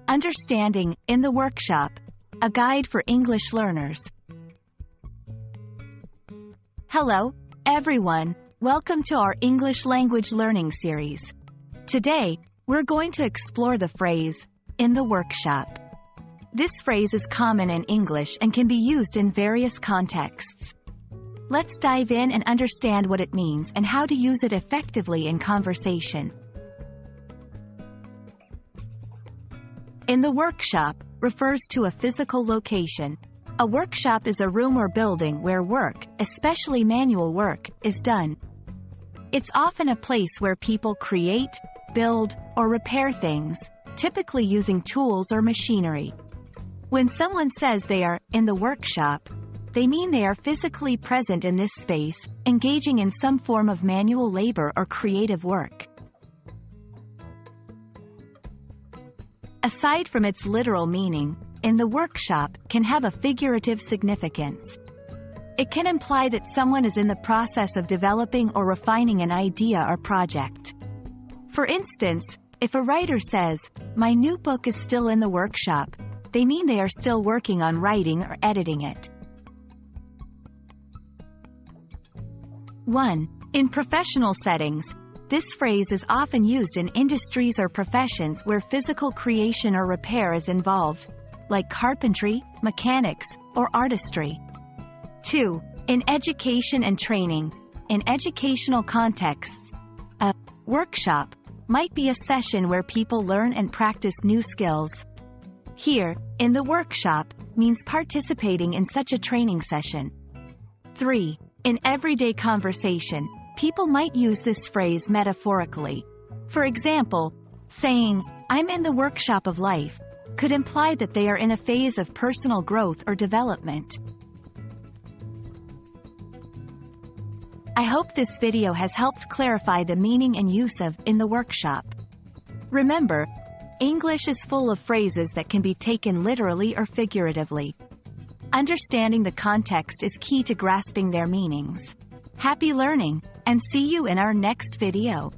Understanding, in the workshop, a guide for English learners. Hello, everyone. Welcome to our English language learning series. Today, we're going to explore the phrase, in the workshop. This phrase is common in English and can be used in various contexts. Let's dive in and understand what it means and how to use it effectively in conversation. In the workshop refers to a physical location. A workshop is a room or building where work, especially manual work, is done. It's often a place where people create, build, or repair things, typically using tools or machinery. When someone says they are in the workshop, they mean they are physically present in this space, engaging in some form of manual labor or creative work. Aside from its literal meaning, in the workshop can have a figurative significance. It can imply that someone is in the process of developing or refining an idea or project. For instance, if a writer says, "My new book is still in the workshop," they mean they are still working on writing or editing it. 1. In professional settings, this phrase is often used in industries or professions where physical creation or repair is involved, like carpentry, mechanics, or artistry. 2. In education and training, in educational contexts, a workshop might be a session where people learn and practice new skills. Here, in the workshop, means participating in such a training session. 3. In everyday conversation, people might use this phrase metaphorically. For example, saying, "I'm in the workshop of life," could imply that they are in a phase of personal growth or development. I hope this video has helped clarify the meaning and use of "in the workshop." Remember, English is full of phrases that can be taken literally or figuratively. Understanding the context is key to grasping their meanings. Happy learning, and see you in our next video.